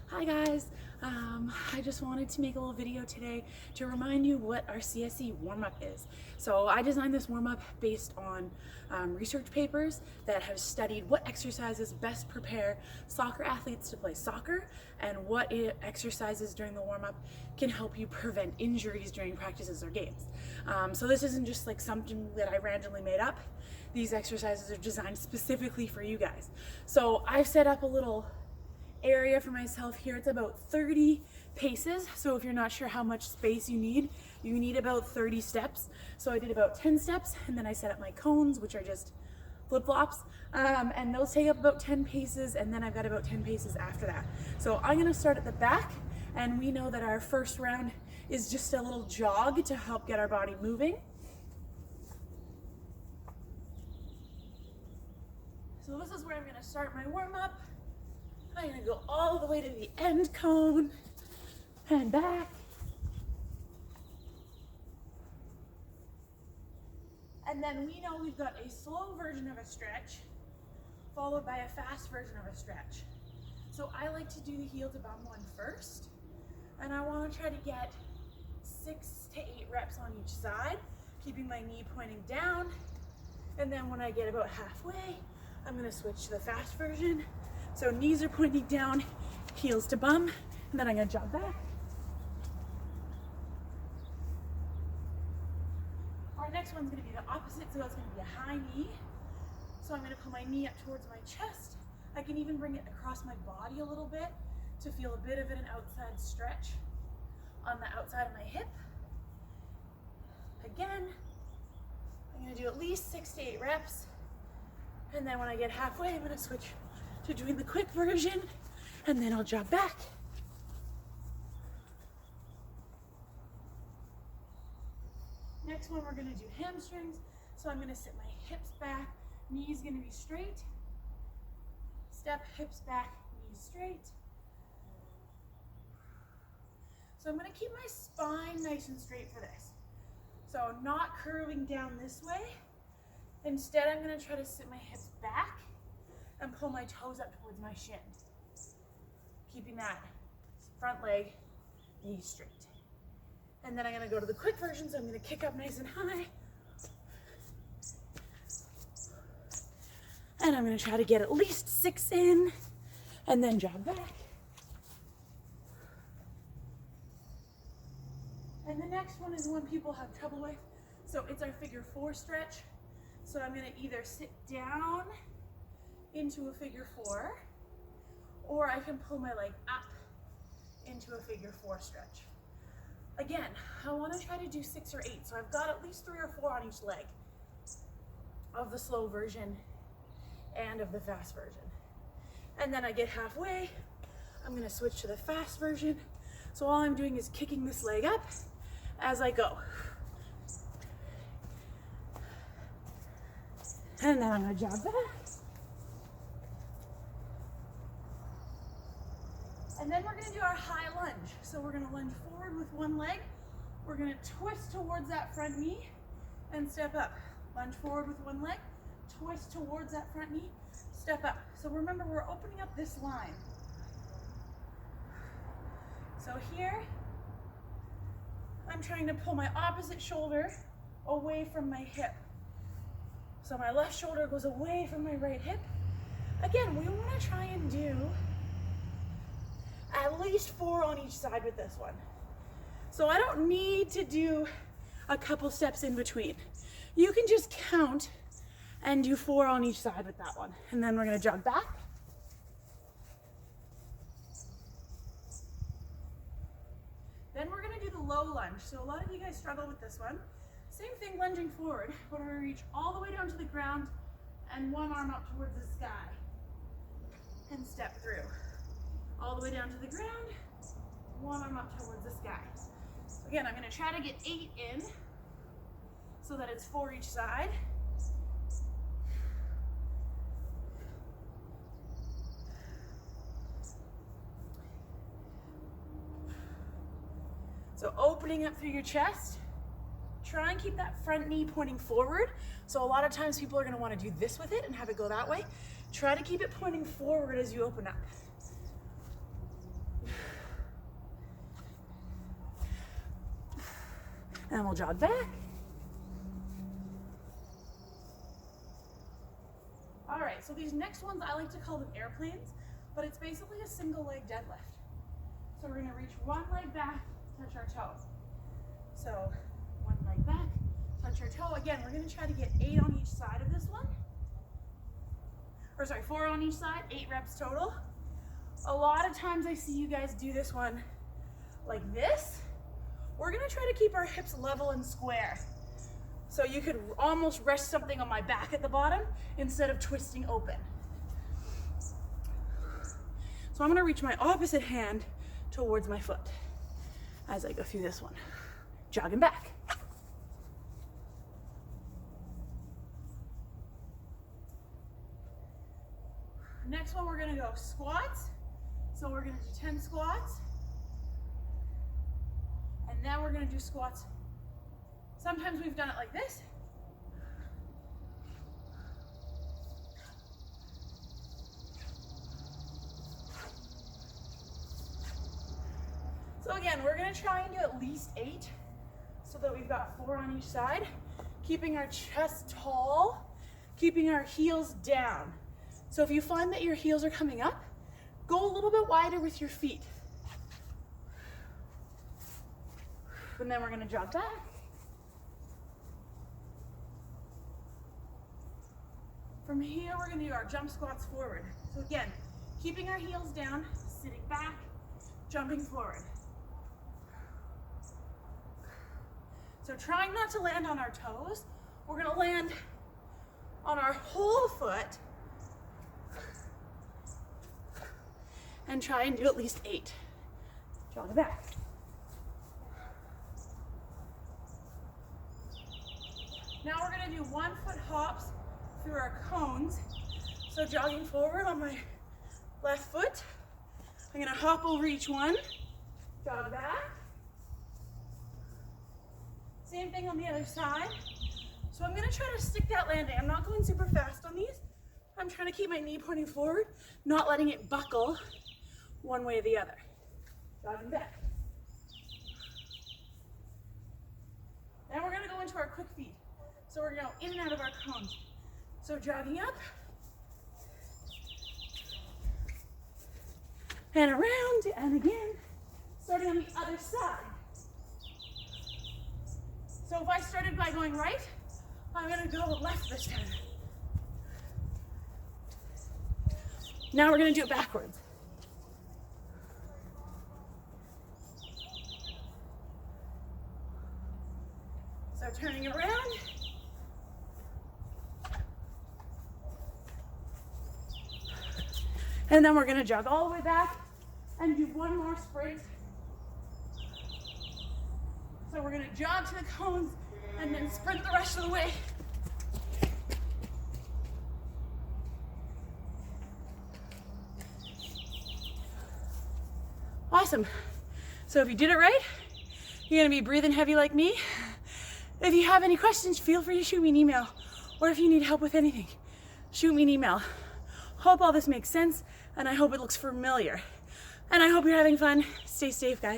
Hi guys, I just wanted to make a little video today to remind you what our CSE warm-up is. So I designed this warm-up based on research papers that have studied what exercises best prepare soccer athletes to play soccer and what exercises during the warm-up can help you prevent injuries during practices or games. So this isn't just like something that I randomly made up. These exercises are designed specifically for you guys. So I've set up a little area for myself here. It's about 30 paces, so if you're not sure how much space you need about 30 steps. So I did about 10 steps, and then I set up my cones, which are just flip-flops, and those take up about 10 paces, and then I've got about 10 paces after that. So I'm gonna start at the back, and we know that our first round is just a little jog to help get our body moving. So this is where I'm gonna start my warm-up. I'm gonna go all the way to the end cone and back. And then we know we've got a slow version of a stretch followed by a fast version of a stretch. So I like to do the heel to bum one first, and I wanna try to get 6 to 8 reps on each side, keeping my knee pointing down. And then when I get about halfway, I'm gonna switch to the fast version. So knees are pointing down, heels to bum, and then I'm gonna jog back. Our next one's gonna be the opposite, so it's gonna be a high knee. So I'm gonna put my knee up towards my chest. I can even bring it across my body a little bit to feel a bit of an outside stretch on the outside of my hip. Again, I'm gonna do at least 6 to 8 reps. And then when I get halfway, I'm gonna switch to doing the quick version, and then I'll jog back. Next one, we're gonna do hamstrings. So I'm gonna sit my hips back, knees gonna be straight. Step, hips back, knees straight. So I'm gonna keep my spine nice and straight for this. So not curving down this way. Instead, I'm gonna try to sit my hips back and pull my toes up towards my shin. Keeping that front leg, knees straight. And then I'm gonna go to the quick version, so I'm gonna kick up nice and high. And I'm gonna try to get at least 6 in, and then jog back. And the next one is one people have trouble with. So it's our figure 4 stretch. So I'm gonna either sit down into a figure 4, or I can pull my leg up into a figure 4 stretch. Again, I want to try to do 6 or 8, so I've got at least 3 or 4 on each leg of the slow version and of the fast version. And then I get halfway, I'm going to switch to the fast version. So all I'm doing is kicking this leg up as I go. And then I'm going to jog back. And then we're gonna do our high lunge. So we're gonna lunge forward with one leg. We're gonna twist towards that front knee and step up. Lunge forward with one leg, twist towards that front knee, step up. So remember, we're opening up this line. So here, I'm trying to pull my opposite shoulder away from my hip. So my left shoulder goes away from my right hip. Again, we wanna try and do at least 4 on each side with this one. So I don't need to do a couple steps in between. You can just count and do 4 on each side with that one. And then we're gonna jog back. Then we're gonna do the low lunge. So a lot of you guys struggle with this one. Same thing, lunging forward, but we're gonna reach all the way down to the ground and one arm up towards the sky and step through. All the way down to the ground, one arm up towards the sky. So again, I'm gonna try to get 8 in so that it's 4 each side. So opening up through your chest, try and keep that front knee pointing forward. So a lot of times people are gonna wanna do this with it and have it go that way. Try to keep it pointing forward as you open up. and we'll jog back. All right, so these next ones, I like to call them airplanes, but it's basically a single leg deadlift. So we're gonna reach one leg back, touch our toe. So one leg back, touch our toe. Again, we're gonna try to get 8 on each side of this one. Or sorry, 4 on each side, 8 reps total. A lot of times I see you guys do this one like this. We're gonna try to keep our hips level and square. So you could almost rest something on my back at the bottom instead of twisting open. So I'm gonna reach my opposite hand towards my foot as I go through this one. Jogging back. Next one, we're gonna go squats. So we're gonna do 10 squats. And then we're gonna do squats. Sometimes we've done it like this. So again, we're gonna try and do at least 8 so that we've got 4 on each side, keeping our chest tall, keeping our heels down. So if you find that your heels are coming up, go a little bit wider with your feet. And then we're gonna jog back. From here, we're gonna do our jump squats forward. So again, keeping our heels down, sitting back, jumping forward. So trying not to land on our toes, we're gonna land on our whole foot and try and do at least 8. Jog back. Now we're gonna do 1 foot hops through our cones. So jogging forward on my left foot. I'm gonna hop over each one, jog back. Same thing on the other side. So I'm gonna try to stick that landing. I'm not going super fast on these. I'm trying to keep my knee pointing forward, not letting it buckle one way or the other. Jogging back. Then we're gonna go into our quick feet. So we're gonna go in and out of our cones. So jogging up and around and again, starting on the other side. So if I started by going right, I'm gonna go left this time. Now we're gonna do it backwards. So turning around. And then we're gonna jog all the way back and do 1 more sprint. So we're gonna jog to the cones and then sprint the rest of the way. Awesome. So if you did it right, you're gonna be breathing heavy like me. If you have any questions, feel free to shoot me an email. Or if you need help with anything, shoot me an email. Hope all this makes sense, and I hope it looks familiar. And I hope you're having fun. Stay safe, guys.